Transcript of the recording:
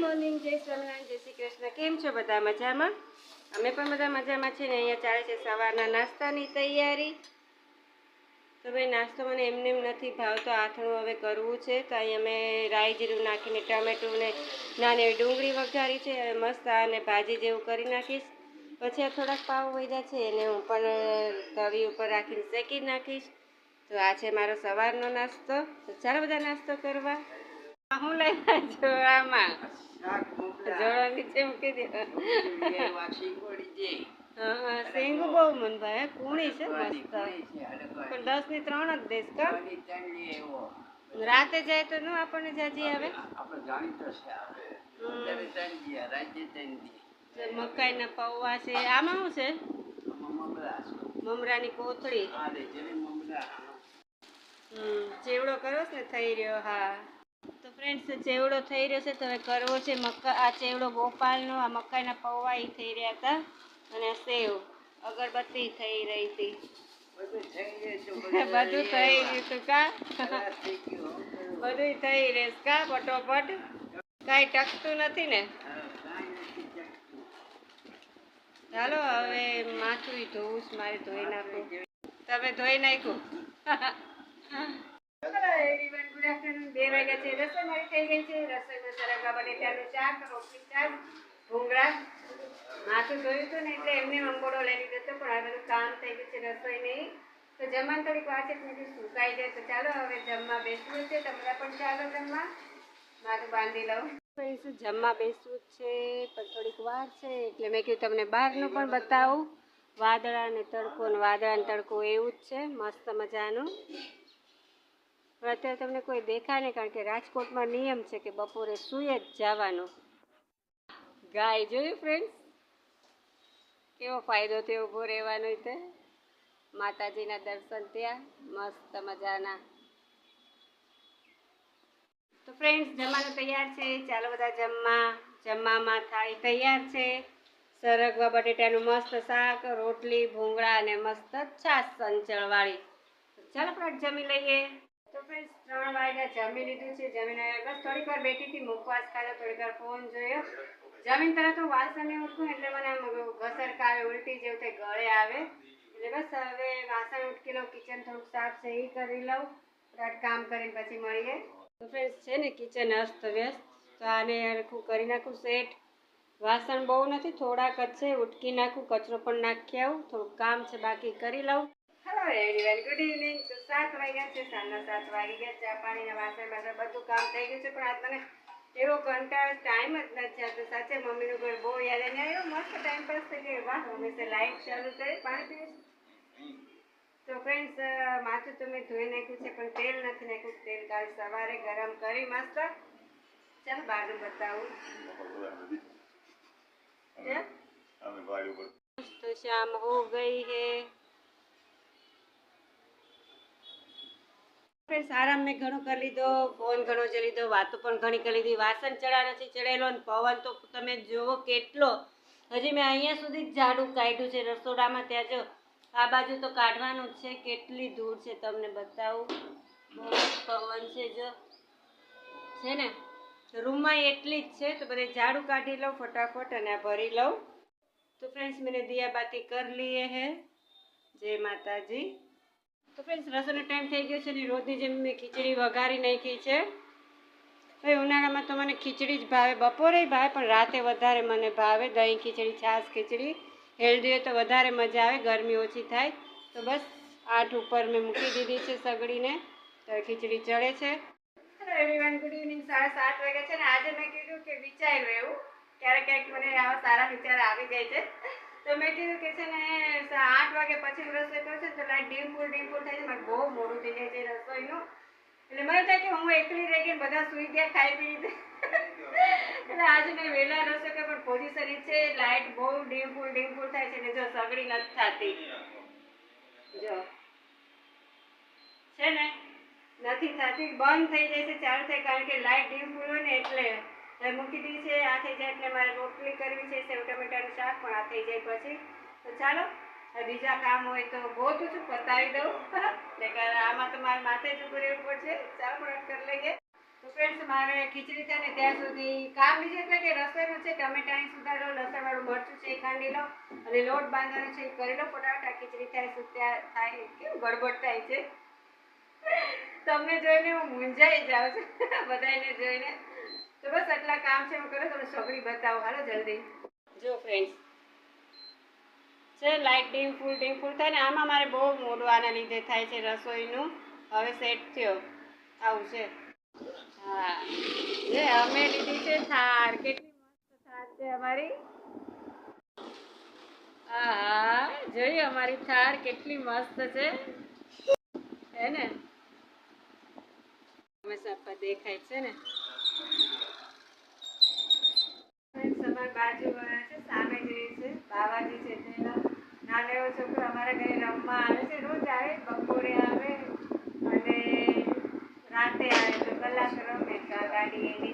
Morning, જય સ્વામિનારાયણ, જય શ્રી કૃષ્ણ. કેમ છો બધા? મજામાં? અમે પણ બધા મજામાં છીએ ને. અહીંયા ચાલે છે સવારના નાસ્તાની તૈયારી. તો ભાઈ નાસ્તો મને એમને એમ નથી ભાવતો, આથણું હવે કરવું છે. તો અહીં અમે રાઈ જીરું નાખીને ટામેટું ને નાની એવી ડુંગળી વઘારી છે. હવે મસ્ત આને ભાજી જેવું કરી નાખીશ. પછી આ થોડાક પાવ વધ્યા છે એને હું પણ તવી ઉપર રાખીને શેકી નાખીશ. તો આ છે મારો સવારનો નાસ્તો. તો ચાલો બધા નાસ્તો કરવા. હું લઈ જોડામાં જોડા નીચે મૂકી દે. શેંગું બહુ મન ભાઈ, કુણી છે મસ્ત. પણ 10 ની 3 જ દેશ કા. રાતે જાય તો નું આપણને જાજી આવે. મકાઈના પૌવા છે. આમાં શું છે? મમરાની કોથળી. ચેવડો કરો ને થઈ રહ્યો. હા તો ફ્રેન્ડ્સ, ચેવડો થઈ રહ્યો છે. તો હવે કરવો છે આ ચેવડો ગોપાલનો. આ મકાઈના પૌવા એ થઈ રહ્યા હતા અને આ સેવ અગરબત્તી થઈ રહી હતી. બધું થઈ ગયું તું કા. બધું થઈ રહેશે કા ફટોફટ. કાંઈ ટકતું નથી ને. ચાલો હવે માથું ધોવું મારે ધોઈ નાખું. તમે ધોઈ નાખ્યું? Good afternoon. 2 વાગ્યા છે. રસોઈ મારી થઈ ગઈ છે. રસોઈમાં સરગવા બટેટાનું શાક, રોટલી, શાક, ભૂંગળા. માથું ધોયું હતું ને એટલે એમને અંબોડો લઈ લીધો હતો, પણ આ બધું કામ થઈ ગયું છે રસોઈ નહીં. તો જમવાનું થોડીક વાર છે એટલે સુકાઈ જાય. તો ચાલો હવે જમવા બેસવું છે. તમને પણ ચાલો જમવા. માથું બાંધી લઉં. જમવા બેસવું છે પણ થોડીક વાર છે એટલે મેં કીધું તમને બહારનું પણ બતાવું. વાદળા ને તડકો ને વાદળા ને તડકો એવું જ છે મસ્ત મજાનું. પણ અત્યારે તમને કોઈ દેખાય નહીં, કારણ કે રાજકોટમાં નિયમ છે કે બપોરે સૂઈ જ જવાનું. ગાય જોયું ફ્રેન્ડ્સ? કેવો ફાયદો થયો ઊભો રહેવાનો. તે માતાજીના દર્શન ત્યાં મસ્ત મજાના. તો ફ્રેન્ડ્સ, જમવાનું તૈયાર છે. ચાલો બધા જમવામાં થાળી તૈયાર છે. સરગવા બટેટાનું મસ્ત શાક, રોટલી, ભૂંગળા અને મસ્ત છાશ સંચળવાળી. ચાલો આપણે જમી લઈએ. તો ફ્રેન્ડ્સ, 3 વાગ્યા જમી લીધું છે. જમીને બસ થોડીક વાર બેઠી હતી, મુખવાસ ખાધો, થોડીક વાર ફોન જોયો. જમીન તરત હું વાસણને ઉઠું એટલે મને આમ ઘસરકા આવે, ઉલટી જેવું થાય, ગળે આવે. એટલે બસ હવે વાસણ ઉટકી લઉં, કિચન થોડુંક સાફ છે એ કરી લઉં. કામ કરીને પછી મળીએ. તો ફ્રેન્ડ્સ છે ને કિચન અસ્ત વ્યસ્ત. તો આને હરખું કરી નાખું સેટ. વાસણ બહુ નથી, થોડાક જ છે. ઉટકી નાખું, કચરો પણ નાખી આવું. થોડુંક કામ છે બાકી કરી લઉં. Hello everyone, good evening. તો 7 વાગ્યા છે, સાંજના 7 વાગી ગયા. ચા પાણીના વાસણ બધું કામ થઈ ગયું છે. પણ આજ મને એવો કંટાળો, ટાઈમ જ નથી આવતો. સાચે મમ્મીનું ઘર બહુ યાદ આવે. એવો મસ્ત ટાઈમ પાસ થઈ ગયો. વાહ, મમ્મી લાઈટ ચાલુ કરી પાણી પીવું. તો ફ્રેન્ડ્સ, માથું તો મેં ધોઈ નાખ્યું છે પણ તેલ નથી નાખ્યું. તેલ કાલ સવારે ગરમ કરી મસ્ત. ચાલો બહારનું બતાવું. તો શામ હો ગઈ હે. ફ્રેન્ડ્સ, આરામ મેં ઘણો કરી લીધો, ફોન ઘણો જોઈ લીધો, વાતો પણ ઘણી કરી લીધી. વાસણ ચડા નથી ચડેલો અને પવન તો તમે જુઓ કેટલો. હજી મેં અહીંયા સુધી જ ઝાડુ કાઢ્યું છે રસોડામાં. ત્યાં જો આ બાજુ તો કાઢવાનું જ છે. કેટલી દૂર છે તમને બતાવું. બહુ પવન છે જો છે ને. રૂમમાં એટલી જ છે. તો બધે ઝાડુ કાઢી લઉં ફટાફટ અને આ ભરી લઉં. તો ફ્રેન્ડ્સ, मैंने दिया बाती कर लिए है. જય માતાજી. તો ફ્રેન્ડ્સ, રસોઈનો ટાઈમ થઈ ગયો છે ને રોજની જેમ મેં ખીચડી વઘારી નાખી છે. ભાઈ ઉનાળામાં તો મને ખીચડી જ ભાવે, બપોરે ભાવે પણ રાતે વધારે મને ભાવે. દહીં ખીચડી, છાશ ખીચડી હેલ્ધી હોય તો વધારે મજા આવે, ગરમી ઓછી થાય. તો બસ 8 ઉપર મેં મૂકી દીધી છે સગડીને. તો ખીચડી ચડે છે. Hello everyone, good evening. 7:30 વાગ્યા છે ને. આજે મેં કીધું કે વિચાર્યું એવું, ક્યારેક ક્યાંક મને આવા સારા વિચાર આવી જાય છે. તો મેં કીધું કે છે ને 8 વાગ્યા પછી રસોઈ કરશે તો લાઈટ ડીમ ફૂલ થાય છે. મારે બહુ મોડું થઈ જાય છે રસોઈનું. એટલે મને થાય કે હું એકલી રહી ગઈ, બધા સૂઈ ગયા ખાઈ પી લીધે. એટલે આજે મેં વહેલા રસોઈ કરી પણ પોઝિશન એ છે લાઈટ બહુ ડીમ ફૂલ થાય છે. ને જો સગડી નથી થતી, જો છે ને નથી થતી, બંધ થઈ જાય છે, ચાલુ થાય. કારણ કે લાઈટ ડીમ ફૂલ હોય ને એટલે મૂકી દીધી છે. આ થઈ જાય એટલે મારે રોટલી કરવી છે, સેવ ટમેટાનું શાક પણ આ થઈ જાય પછી. તો ચાલો બીજા કામ હોય તો ગોતું છું, પતાવી દઉં. એટલે આમાં તો મારે માથે જ ઊભું રહેવું પડશે. ચાલો પણ કરી લઈએ. તો ફ્રેન્ડ્સ મારે ખીચડી થાય ને ત્યાં સુધી કામ બીજું એટલે કે રસોઈનું છે, ટમેટાની સુધારો, લસણવાળું મરચું છે એ ખાંડી લો અને લોટ બાંધવાનો છે એ કરી લો ફટાફટ. ખીચડી થાય કેવું ગડબડ થાય છે. તમને જોઈને હું મૂંઝાઈ જાઉં છું બધાને જોઈને. તો બસ આટલા કામ છે હું કરો તમને સગડી બતાવો. હાલો જલ્દી. જો ફ્રેન્ડ્સ છે લાઇટ ડીમ ફૂલ થાય ને આમાં મારે બહુ મોડું આના લીધે થાય છે રસોઈનું. હવે સેટ થયો આવું છે. હા જે અમે લીધી છે થાર. કેટલી મસ્ત થાર છે અમારી. હા જોઈ અમારી થાર કેટલી મસ્ત છે હે ને. હંમેશા દેખાય છે ને. અમારા બાજુવાળા છે સામે જે છે બાવાજી છે તેનો નાનો એવો છોકરો અમારા ઘરે રમવા આવે છે. રોજ આવે, બપોરે આવે અને રાતે આવે તો કલાક રમે. ગાડી એની